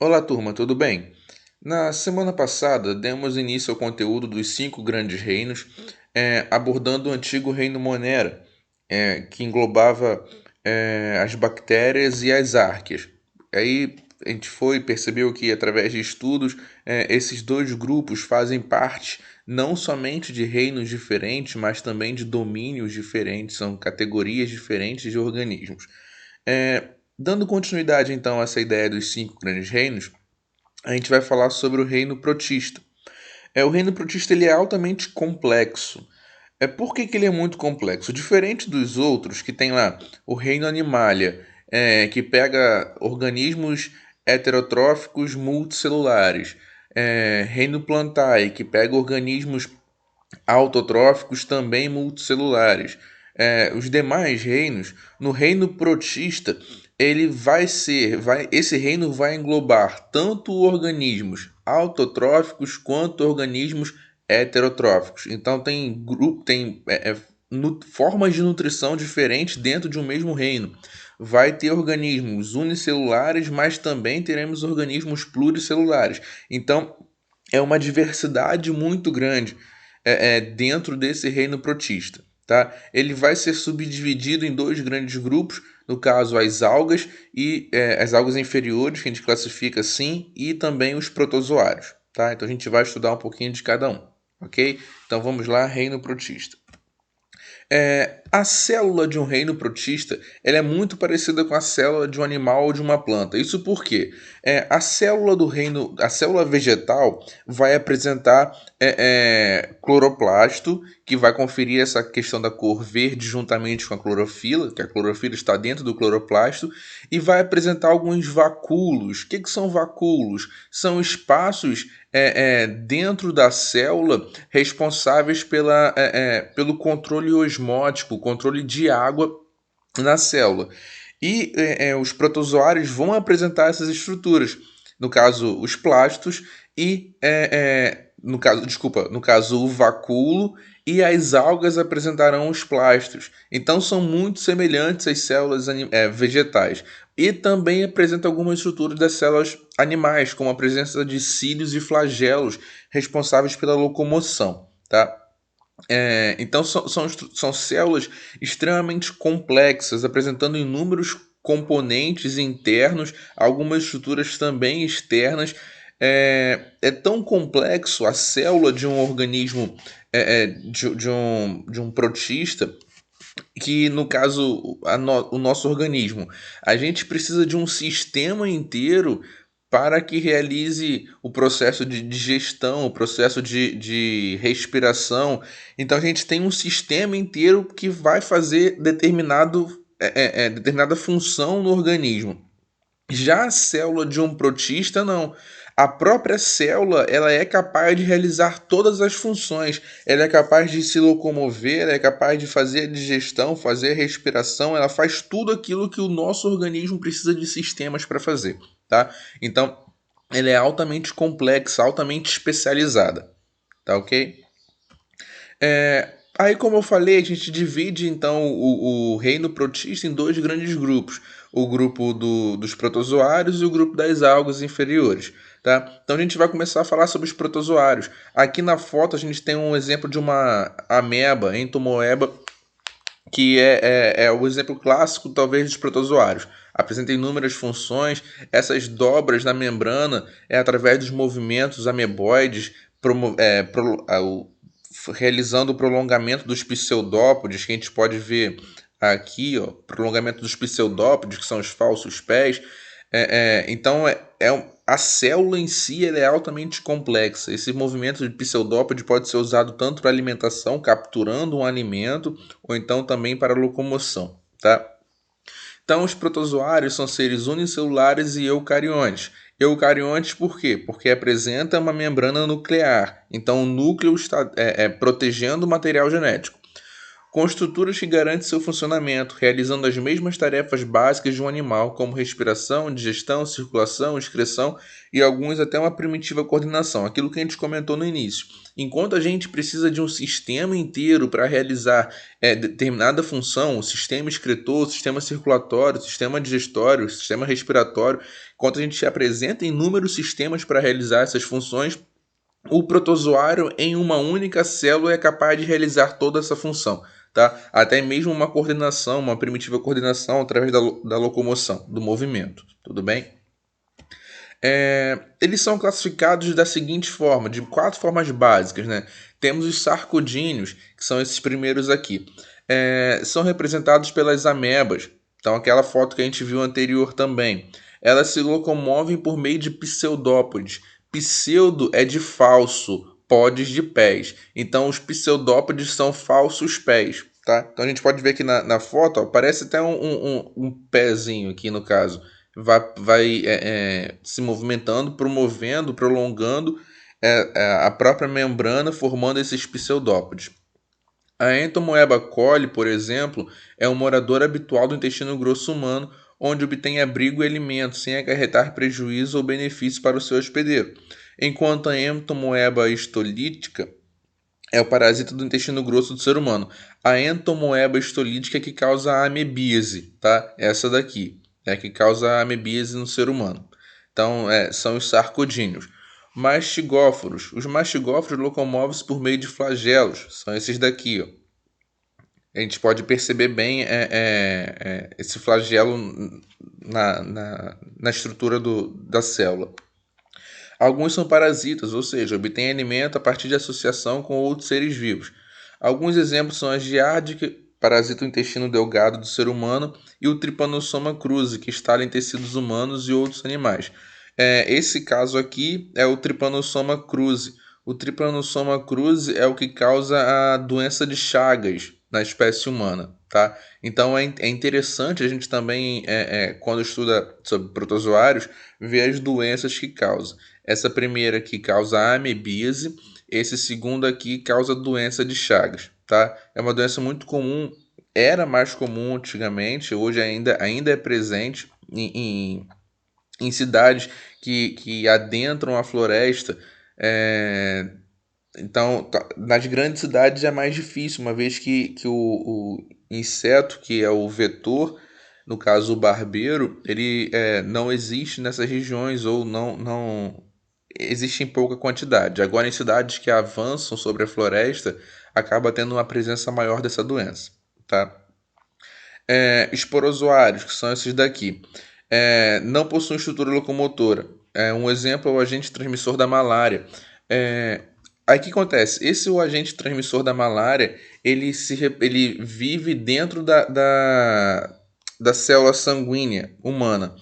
Olá, turma, tudo bem? Na semana passada, demos início ao conteúdo dos cinco grandes reinos, abordando o antigo reino Monera, que englobava as bactérias e as árqueas. Aí a gente percebeu que, através de estudos, esses dois grupos fazem parte não somente de reinos diferentes, mas também de domínios diferentes, são categorias diferentes de organismos. Dando continuidade então a essa ideia dos cinco grandes reinos, a gente vai falar sobre o reino protista. O reino protista ele é altamente complexo. Por que ele é muito complexo? Diferente dos outros, que tem lá o reino animalia, que pega organismos heterotróficos multicelulares. Reino plantae, que pega organismos autotróficos também multicelulares. Os demais reinos, no reino protista, esse reino vai englobar tanto organismos autotróficos quanto organismos heterotróficos. Então tem formas de nutrição diferentes dentro de um mesmo reino. Vai ter organismos unicelulares, mas também teremos organismos pluricelulares. Então é uma diversidade muito grande dentro desse reino protista. Tá? Ele vai ser subdividido em dois grandes grupos, no caso as algas e as algas inferiores, que a gente classifica assim, e também os protozoários. Tá? Então a gente vai estudar um pouquinho de cada um. Ok? Então vamos lá, reino protista. A célula de um reino protista ela é muito parecida com a célula de um animal ou de uma planta. Isso porque a célula vegetal vai apresentar cloroplasto, que vai conferir essa questão da cor verde juntamente com a clorofila, que a clorofila está dentro do cloroplasto, e vai apresentar alguns vacúolos. O que são vacúolos? São espaços dentro da célula responsáveis pelo controle osmótico, controle de água na célula. E os protozoários vão apresentar essas estruturas, no caso os plastos e no caso o vacúolo, e as algas apresentarão os plastos. Então são muito semelhantes às células vegetais. E também apresenta algumas estruturas das células animais, como a presença de cílios e flagelos responsáveis pela locomoção. Tá? Então são células extremamente complexas, apresentando inúmeros componentes internos, algumas estruturas também externas. É tão complexo a célula de um organismo, de um protista, que no caso o nosso organismo, a gente precisa de um sistema inteiro para que realize o processo de digestão, o processo de respiração. Então a gente tem um sistema inteiro que vai fazer determinada função no organismo. Já a célula de um protista, não. A própria célula ela é capaz de realizar todas as funções. Ela é capaz de se locomover, ela é capaz de fazer a digestão, fazer a respiração. Ela faz tudo aquilo que o nosso organismo precisa de sistemas para fazer. Tá? Então, ela é altamente complexa, altamente especializada. Tá ok? Aí, como eu falei, a gente divide então o reino protista em dois grandes grupos: o grupo dos protozoários e o grupo das algas inferiores. Tá? Então a gente vai começar a falar sobre os protozoários. Aqui na foto a gente tem um exemplo de uma ameba, entomoeba, que é o exemplo clássico, talvez, dos protozoários. Apresenta inúmeras funções. Essas dobras na membrana é através dos movimentos ameboides, realizando o prolongamento dos pseudópodes, que a gente pode ver aqui, ó, prolongamento dos pseudópodes, que são os falsos pés. Então, a célula em si ela é altamente complexa. Esse movimento de pseudópode pode ser usado tanto para alimentação, capturando um alimento, ou então também para locomoção. Tá? Então, os protozoários são seres unicelulares e eucariontes. Eucariontes por quê? Porque apresenta uma membrana nuclear. Então, o núcleo está protegendo o material genético. com estruturas que garantem seu funcionamento, realizando as mesmas tarefas básicas de um animal, como respiração, digestão, circulação, excreção e alguns até uma primitiva coordenação, aquilo que a gente comentou no início. Enquanto a gente precisa de um sistema inteiro para realizar determinada função, o sistema excretor, o sistema circulatório, o sistema digestório, o sistema respiratório, enquanto a gente apresenta inúmeros sistemas para realizar essas funções, o protozoário em uma única célula é capaz de realizar toda essa função, tá? Até mesmo uma coordenação, uma primitiva coordenação através da locomoção, do movimento, tudo bem? Eles são classificados da seguinte forma, de 4 formas básicas, né? Temos os sarcodíneos, que são esses primeiros aqui. São representados pelas amebas, então aquela foto que a gente viu anterior também. Elas se locomovem por meio de pseudópodes. Pseudo é de falso, podes de pés. Então os pseudópodes são falsos pés, tá? Então a gente pode ver aqui na foto, ó, parece até um pezinho aqui no caso. Vai se movimentando, promovendo, prolongando a própria membrana, formando esses pseudópodes. A Entomoeba coli, por exemplo, é um morador habitual do intestino grosso humano, onde obtém abrigo e alimento, sem acarretar prejuízo ou benefício para o seu hospedeiro. Enquanto a Entomoeba histolítica é o parasita do intestino grosso do ser humano. A Entomoeba histolítica é que causa a amebíase, tá? Essa daqui é que causa a amebíase no ser humano. Então, são os sarcodíneos. Mastigóforos. Os mastigóforos locomovem-se por meio de flagelos. São esses daqui, ó. A gente pode perceber bem esse flagelo na estrutura da célula. Alguns são parasitas, ou seja, obtêm alimento a partir de associação com outros seres vivos. Alguns exemplos são a giardia, que parasita o intestino delgado do ser humano, e o Trypanosoma cruzi, que instala em tecidos humanos e outros animais. Esse caso aqui é o Trypanosoma cruzi. O Trypanosoma cruzi é o que causa a doença de Chagas na espécie humana, tá? Então é interessante a gente também, quando estuda sobre protozoários, ver as doenças que causam. Essa primeira aqui causa a amebíase, esse segundo aqui causa doença de Chagas, tá? É uma doença muito comum, era mais comum antigamente, hoje ainda é presente em cidades que adentram a floresta. Então, nas grandes cidades é mais difícil, uma vez que o inseto, que é o vetor, no caso o barbeiro, ele não existe nessas regiões ou não existe em pouca quantidade. Agora, em cidades que avançam sobre a floresta, acaba tendo uma presença maior dessa doença, tá? Esporozoários, que são esses daqui, não possuem estrutura locomotora. Um exemplo é o agente transmissor da malária. Aí o que acontece? O agente transmissor da malária, ele vive dentro da célula sanguínea humana.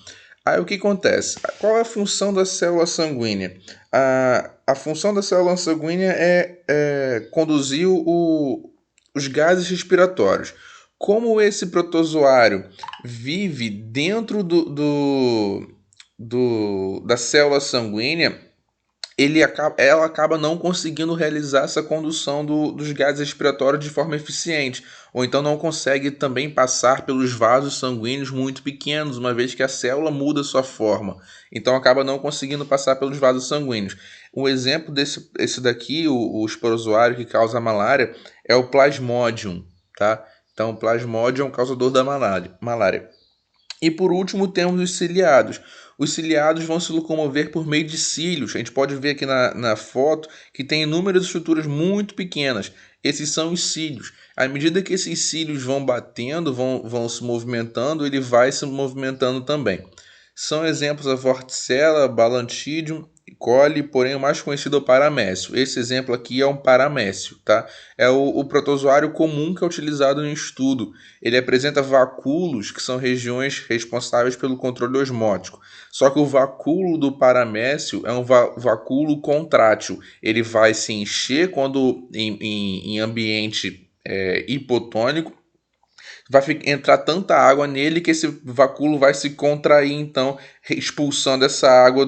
Aí o que acontece? Qual é a função da célula sanguínea? A função da célula sanguínea é conduzir os gases respiratórios. Como esse protozoário vive dentro da célula sanguínea, ela acaba não conseguindo realizar essa condução dos gases respiratórios de forma eficiente, ou então não consegue também passar pelos vasos sanguíneos muito pequenos, uma vez que a célula muda sua forma, então acaba não conseguindo passar pelos vasos sanguíneos. Um exemplo esse daqui, o esporozoário que causa a malária, é o Plasmodium, tá? Então, o Plasmodium é um causador da malária. E por último, temos os ciliados. Os ciliados vão se locomover por meio de cílios. A gente pode ver aqui na foto que tem inúmeras estruturas muito pequenas. Esses são os cílios. À medida que esses cílios vão batendo, vão se movimentando, ele vai se movimentando também. São exemplos a Vorticella, Balantidium e coli, porém o mais conhecido é o paramécio. Esse exemplo aqui é um paramécio, tá? É o protozoário comum que é utilizado no estudo. Ele apresenta vacúolos, que são regiões responsáveis pelo controle osmótico. Só que o vacúolo do paramécio é um vacúolo contrátil. Ele vai se encher quando em ambiente hipotônico, vai entrar tanta água nele que esse vacúolo vai se contrair, então, expulsando essa água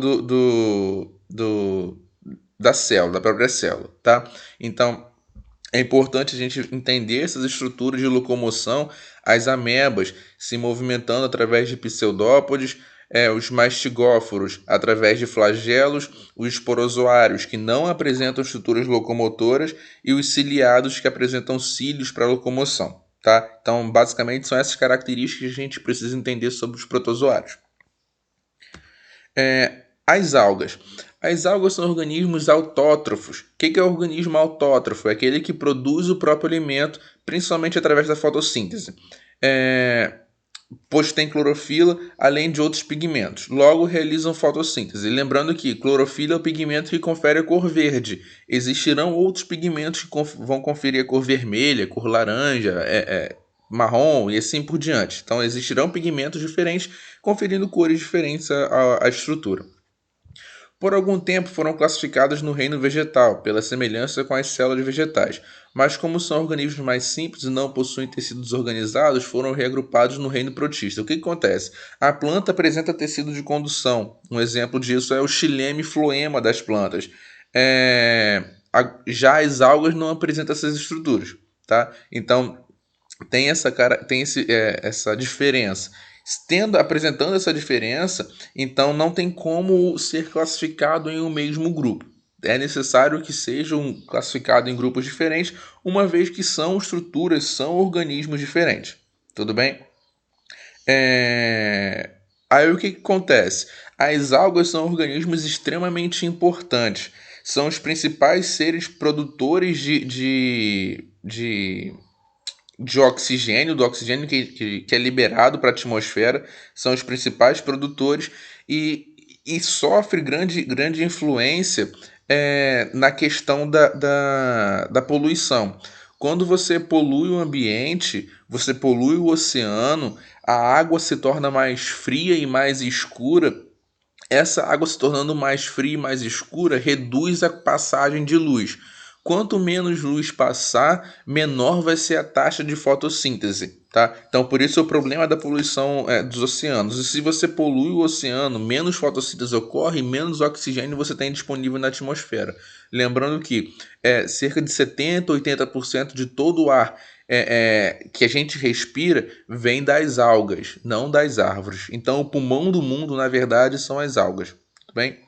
da célula, da própria célula, tá? Então, É importante a gente entender essas estruturas de locomoção, as amebas se movimentando através de pseudópodes, os mastigóforos através de flagelos, os esporozoários que não apresentam estruturas locomotoras e os ciliados que apresentam cílios para locomoção. Tá? Então, basicamente, são essas características que a gente precisa entender sobre os protozoários. As algas. As algas são organismos autótrofos. O que é o organismo autótrofo? É aquele que produz o próprio alimento, principalmente através da fotossíntese. Pois tem clorofila, além de outros pigmentos. Logo, realizam fotossíntese. Lembrando que clorofila é o pigmento que confere a cor verde. Existirão outros pigmentos que vão conferir a cor vermelha, cor laranja, marrom e assim por diante. Então, existirão pigmentos diferentes, conferindo cores diferentes à estrutura. Por algum tempo foram classificadas no reino vegetal, pela semelhança com as células vegetais, mas como são organismos mais simples e não possuem tecidos organizados, foram reagrupados no reino protista. O que acontece? A planta apresenta tecido de condução. Um exemplo disso é o xileme floema das plantas. Já as algas não apresentam essas estruturas. Tá? Então, essa diferença. Apresentando essa diferença, então não tem como ser classificado em um mesmo grupo. É necessário que sejam classificados em grupos diferentes, uma vez que são estruturas, são organismos diferentes. Tudo bem? Aí o que acontece? As algas são organismos extremamente importantes. São os principais seres produtores de oxigênio, do oxigênio que é liberado para a atmosfera, são os principais produtores e sofre grande influência na questão da poluição. Quando você polui o ambiente, você polui o oceano, a água se torna mais fria e mais escura. Essa água se tornando mais fria e mais escura reduz a passagem de luz. Quanto menos luz passar, menor vai ser a taxa de fotossíntese. Tá? Então, por isso é o problema da poluição dos oceanos. E se você polui o oceano, menos fotossíntese ocorre, menos oxigênio você tem disponível na atmosfera. Lembrando que cerca de 70% a 80% de todo o ar que a gente respira vem das algas, não das árvores. Então, o pulmão do mundo, na verdade, são as algas. Tudo bem?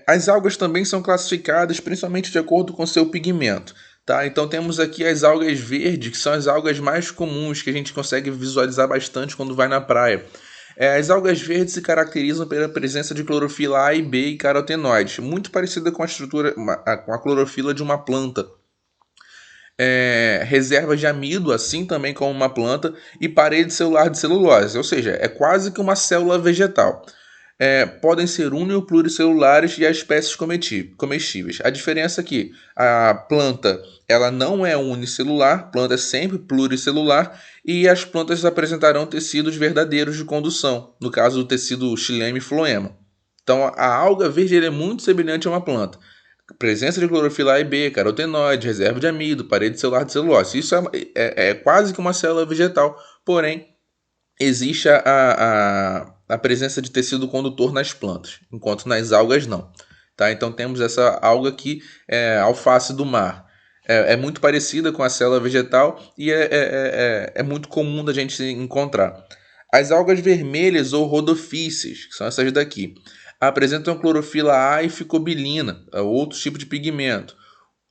As algas também são classificadas principalmente de acordo com seu pigmento. Tá? Então temos aqui as algas verdes, que são as algas mais comuns que a gente consegue visualizar bastante quando vai na praia. As algas verdes se caracterizam pela presença de clorofila A e B e carotenoides, muito parecida com a estrutura, com a clorofila de uma planta. Reservas de amido, assim também como uma planta, e parede celular de celulose, ou seja, é quase que uma célula vegetal. Podem ser uni ou pluricelulares e as espécies comestíveis. A diferença é que a planta ela não é unicelular, a planta é sempre pluricelular e as plantas apresentarão tecidos verdadeiros de condução, no caso do tecido xileme floema. Então a alga verde é muito semelhante a uma planta. Presença de clorofila A e B, carotenoide, reserva de amido, parede celular de celulose. Isso é quase que uma célula vegetal, porém existe a presença de tecido condutor nas plantas, enquanto nas algas não. Tá? Então temos essa alga aqui, alface do mar. É muito parecida com a célula vegetal e é muito comum da gente encontrar. As algas vermelhas ou rodopíceas, que são essas daqui, apresentam clorofila A e ficobilina, outro tipo de pigmento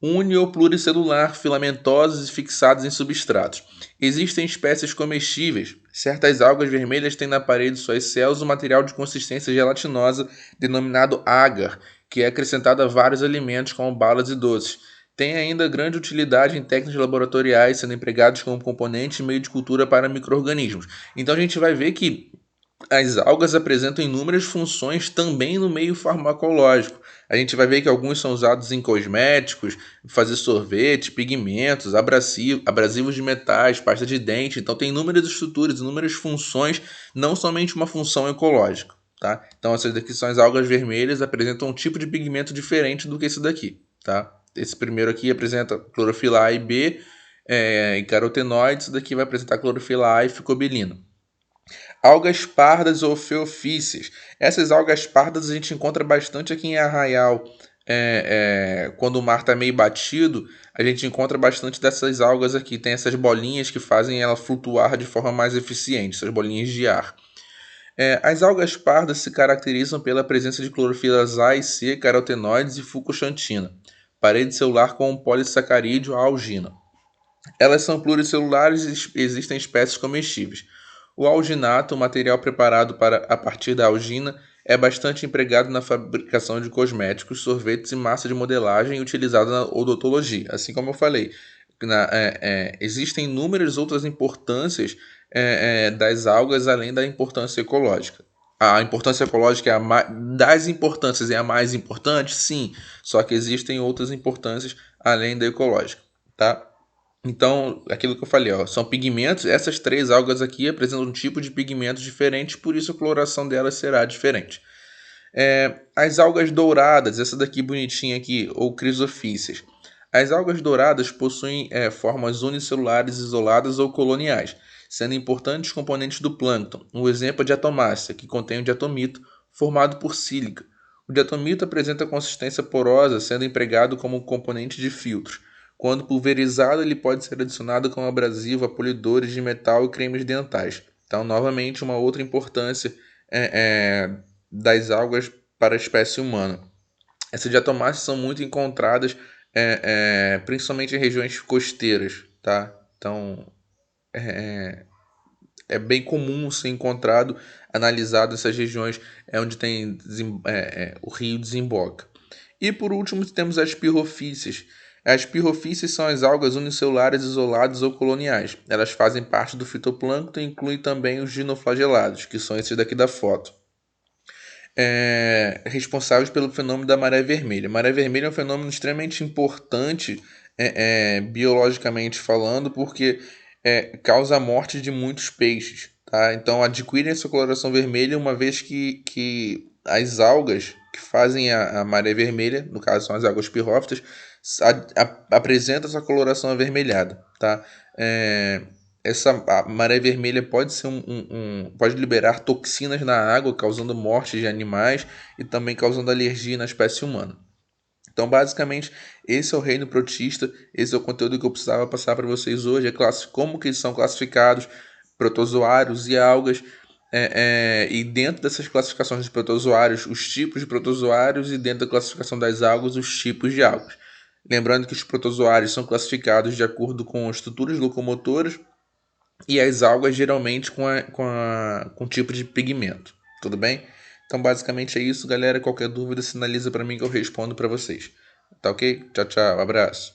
uni ou pluricelular, filamentosos e fixados em substratos. Existem espécies comestíveis. Certas algas vermelhas têm na parede de suas células um material de consistência gelatinosa denominado agar, que é acrescentado a vários alimentos como balas e doces. Tem ainda grande utilidade em técnicas laboratoriais, sendo empregados como componente e meio de cultura para micro-organismos. Então a gente vai ver que as algas apresentam inúmeras funções também no meio farmacológico. A gente vai ver que alguns são usados em cosméticos, fazer sorvete, pigmentos, abrasivos de metais, pasta de dente. Então tem inúmeras estruturas, inúmeras funções, não somente uma função ecológica. Tá? Então essas daqui são as algas vermelhas, apresentam um tipo de pigmento diferente do que esse daqui. Tá? Esse primeiro aqui apresenta clorofila A e B e carotenoides, esse daqui vai apresentar clorofila A e ficobilina. Algas pardas ou feofíceas. Essas algas pardas a gente encontra bastante aqui em Arraial, quando o mar está meio batido, a gente encontra bastante dessas algas aqui. Tem essas bolinhas que fazem ela flutuar de forma mais eficiente, essas bolinhas de ar. As algas pardas se caracterizam pela presença de clorofilas A e C, carotenoides e fucoxantina, parede celular com polissacarídeo, a algina. Elas são pluricelulares e existem espécies comestíveis. O alginato, material preparado a partir da algina, é bastante empregado na fabricação de cosméticos, sorvetes e massa de modelagem utilizada na odontologia. Assim como eu falei, existem inúmeras outras importâncias das algas além da importância ecológica. A importância ecológica das importâncias é a mais importante? Sim, só que existem outras importâncias além da ecológica, tá? Então, aquilo que eu falei, ó, são pigmentos. Essas três algas aqui apresentam um tipo de pigmentos diferente, por isso a coloração delas será diferente. As algas douradas, essa daqui bonitinha aqui, ou crisofíceas. As algas douradas possuem formas unicelulares isoladas ou coloniais, sendo importantes componentes do plâncton. Um exemplo é a diatomácea, que contém o diatomito, formado por sílica. O diatomito apresenta consistência porosa, sendo empregado como componente de filtros. Quando pulverizado, ele pode ser adicionado como abrasivo a polidores de metal e cremes dentais. Então, novamente, uma outra importância das algas para a espécie humana. Essas diatomáceas são muito encontradas, principalmente em regiões costeiras, tá? Então, é bem comum ser encontrado, analisado essas regiões onde tem o rio desemboca. E por último temos as pirrofíceas. As pirrofíceas são as algas unicelulares isoladas ou coloniais. Elas fazem parte do fitoplâncton e incluem também os dinoflagelados, que são esses daqui da foto. Responsáveis pelo fenômeno da maré vermelha. A maré vermelha é um fenômeno extremamente importante, biologicamente falando, porque causa a morte de muitos peixes. Tá? Então adquirem essa coloração vermelha uma vez que as algas que fazem a maré vermelha, no caso são as algas pirrófitas, apresentam essa coloração avermelhada. Tá? A maré vermelha pode ser pode liberar toxinas na água, causando morte de animais e também causando alergia na espécie humana. Então, basicamente, esse é o reino protista, esse é o conteúdo que eu precisava passar para vocês hoje, como que eles são classificados, protozoários e algas, e dentro dessas classificações de protozoários, os tipos de protozoários, e dentro da classificação das algas, os tipos de algas. Lembrando que os protozoários são classificados de acordo com estruturas locomotoras, e as algas geralmente com tipo de pigmento, tudo bem? Então basicamente é isso, galera. Qualquer dúvida sinaliza para mim que eu respondo para vocês. Tá ok? Tchau, tchau, abraço.